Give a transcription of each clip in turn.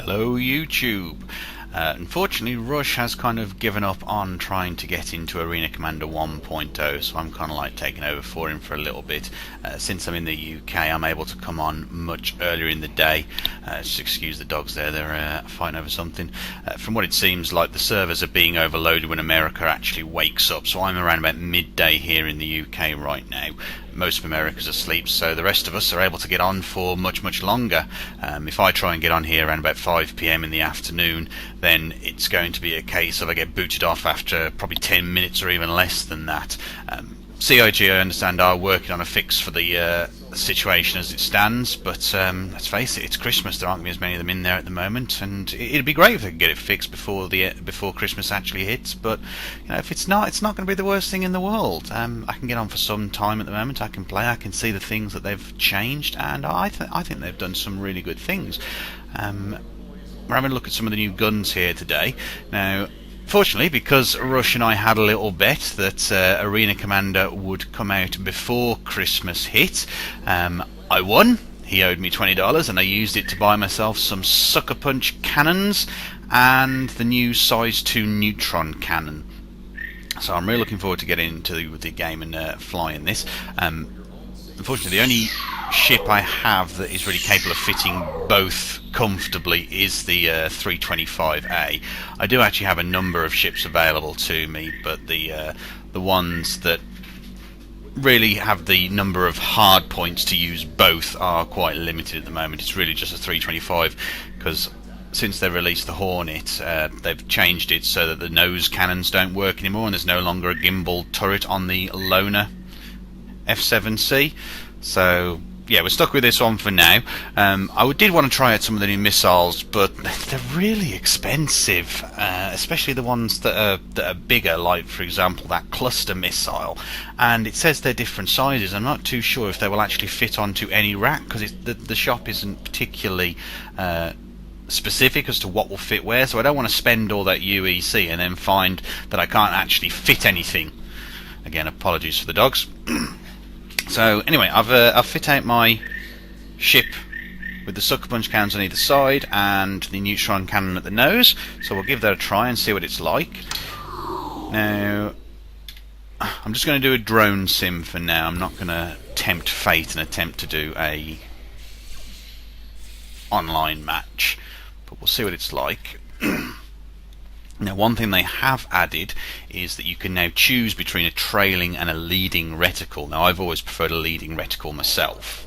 Hello YouTube. Unfortunately, Rush has kind of given up on trying to get into Arena Commander 1.0, so I'm kind of like taking over for him for a little bit. Since I'm in the UK, I'm able to come on much earlier in the day. Just excuse the dogs there, they're fighting over something. From what it seems like, the servers are being overloaded when America actually wakes up, so I'm around about midday here in the UK right now. Most of America's asleep, so the rest of us are able to get on for much longer. If I try and get on here around about 5 PM in the afternoon, then it's going to be a case of I get booted off after probably 10 minutes or even less than that. CIG, I understand, are working on a fix for the situation as it stands, but let's face it, it's Christmas. There aren't going to be as many of them in there at the moment, and it'd be great if they could get it fixed before Christmas actually hits. But you know, if it's not going to be the worst thing in the world. I can get on for some time at the moment. I can play. I can see the things that they've changed, and I think they've done some really good things. We're having a look at some of the new guns here today. Now, fortunately, because Rush and I had a little bet that Arena Commander would come out before Christmas hit, I won. He owed me $20 and I used it to buy myself some suckerpunch cannons and the new size 2 neutron cannon. So I'm really looking forward to getting into the game and flying this. Unfortunately, the only ship I have that is really capable of fitting both comfortably is the 325A. I do actually have a number of ships available to me, but the ones that really have the number of hard points to use both are quite limited at the moment. It's really just a 325, because since they released the Hornet, they've changed it so that the nose cannons don't work anymore, and there's no longer a gimbal turret on the loner F7C. So yeah, we're stuck with this one for now. I did want to try out some of the new missiles, but they're really expensive, especially the ones that are bigger, like for example that cluster missile. And it says they're different sizes. I'm not too sure if they will actually fit onto any rack, because the shop isn't particularly specific as to what will fit where. So I don't want to spend all that UEC and then find that I can't actually fit anything. Again, apologies for the dogs. So anyway, I've fit out my ship with the sucker punch cannons on either side and the neutron cannon at the nose. So we'll give that a try and see what it's like. Now, I'm just going to do a drone sim for now. I'm not going to tempt fate and attempt to do a online match, but we'll see what it's like. Now, one thing they have added is that you can now choose between a trailing and a leading reticle. Now, I've always preferred a leading reticle myself,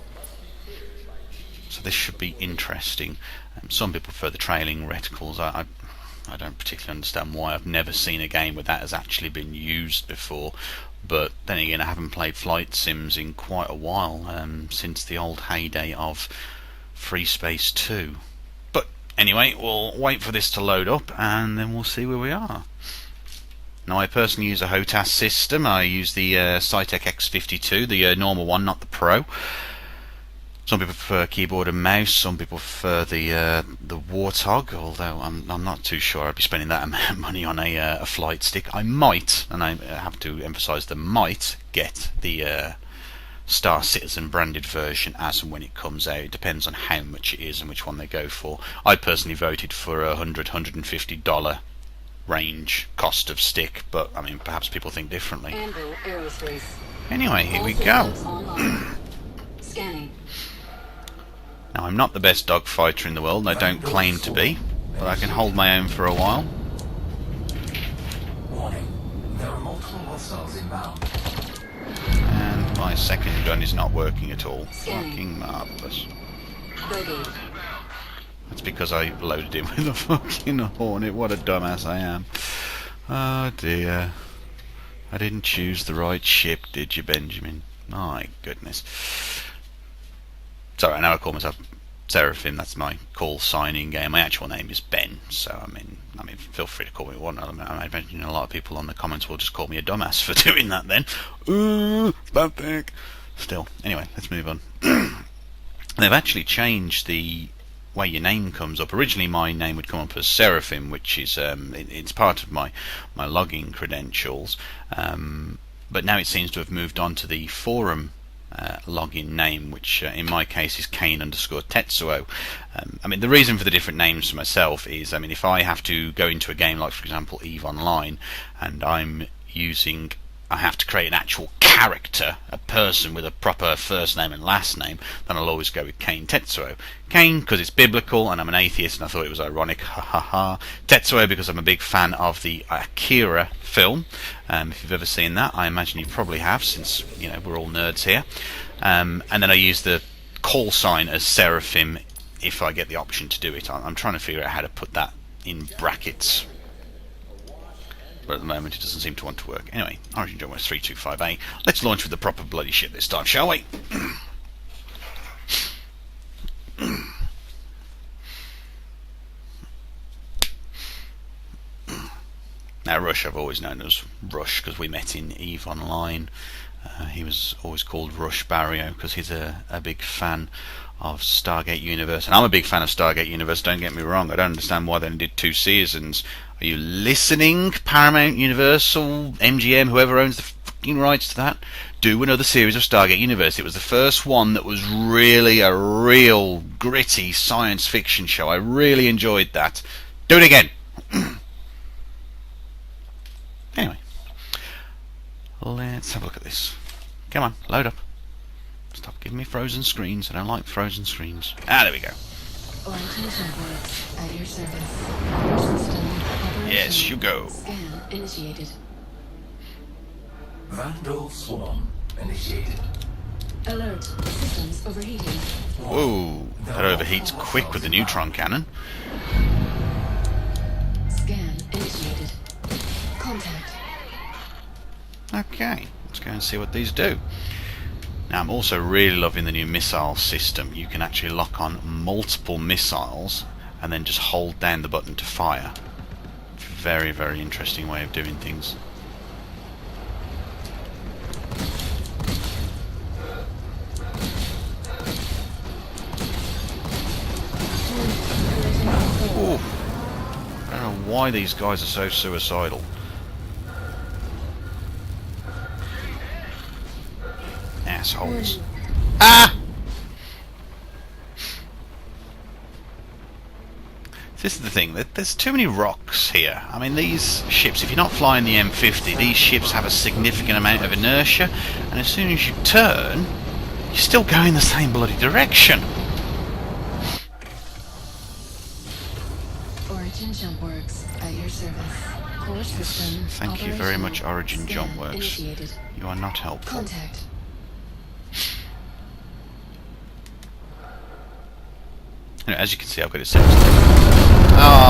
so this should be interesting. Some people prefer the trailing reticles. I don't particularly understand why. I've never seen a game where that has actually been used before, but then again, I haven't played flight sims in quite a while, since the old heyday of Free Space 2. Anyway, we'll wait for this to load up and then we'll see where we are. Now, I personally use a HOTAS system. I use the Cytec X52, the normal one, not the Pro. Some people prefer keyboard and mouse. Some people prefer the Warthog, although I'm not too sure I'd be spending that amount of money on a flight stick. I might, and I have to emphasise the might, get the Star Citizen branded version as and when it comes out. It depends on how much it is and which one they go for. I personally voted for a $100–150 range cost of stick, but I mean, perhaps people think differently. Anyway, here we go. Now, I'm not the best dogfighter in the world, and I don't claim to be, but I can hold my own for a while. Warning, there are multiple hostiles inbound. And my second gun is not working at all. Fucking marvellous. That's because I loaded him with a fucking Hornet. What a dumbass I am. Oh dear. I didn't choose the right ship, did you, Benjamin? My goodness. Sorry, I know I call myself Seraphim. That's my call sign in game. My actual name is Ben, so I mean, feel free to call me one. I imagine a lot of people on the comments will just call me a dumbass for doing that. Then, ooh, bad thing. Still, anyway, let's move on. They've actually changed the way your name comes up. Originally, my name would come up as Seraphim, which is it's part of my logging credentials. But now it seems to have moved on to the forum login name, which in my case is Kane_Tetsuo. I mean, the reason for the different names for myself is, I mean, if I have to go into a game like, for example, EVE Online, and I have to create an actual character, a person with a proper first name and last name, then I'll always go with Kane Tetsuo. Kane because it's biblical and I'm an atheist and I thought it was ironic, ha ha ha. Tetsuo because I'm a big fan of the Akira film. If you've ever seen that, I imagine you probably have, since we're all nerds here. And then I use the call sign as Seraphim if I get the option to do it. I'm trying to figure out how to put that in brackets, but at the moment it doesn't seem to want to work. Anyway, Origin Jump Works 325A. Let's launch with the proper bloody shit this time, shall we? Now, Rush I've always known as Rush because we met in EVE Online. He was always called Rush Barrio because he's a big fan of Stargate Universe, and I'm a big fan of Stargate Universe, don't get me wrong. I don't understand why they only did 2 seasons. Are you listening, Paramount, Universal, MGM, whoever owns the fucking rights to that? Do another series of Stargate Universe. It was the first one that was really a real gritty science fiction show. I really enjoyed that. Do it again. Anyway, let's have a look at this. Come on, load up. Stop giving me frozen screens. I don't like frozen screens. There we go. At your service. System Yes, you go. Scan initiated. Vandal swarm initiated. Alert. Systems overheating. Whoa, that overheats quick with the neutron cannon. Scan initiated. Contact. Okay, let's go and see what these do. Now, I'm also really loving the new missile system. You can actually lock on multiple missiles and then just hold down the button to fire. Very, very interesting way of doing things. Ooh. I don't know why these guys are so suicidal. Assholes. Ah! This is the thing, there's too many rocks here. I mean, these ships, if you're not flying the M50, these ships have a significant amount of inertia, and as soon as you turn, you're still going the same bloody direction. Origin Jump Works at your service. Core system. Thank you very much, Origin Scan Jump Works. initiated. You are not helpful. Contact. As you can see, I've got it set. Oh,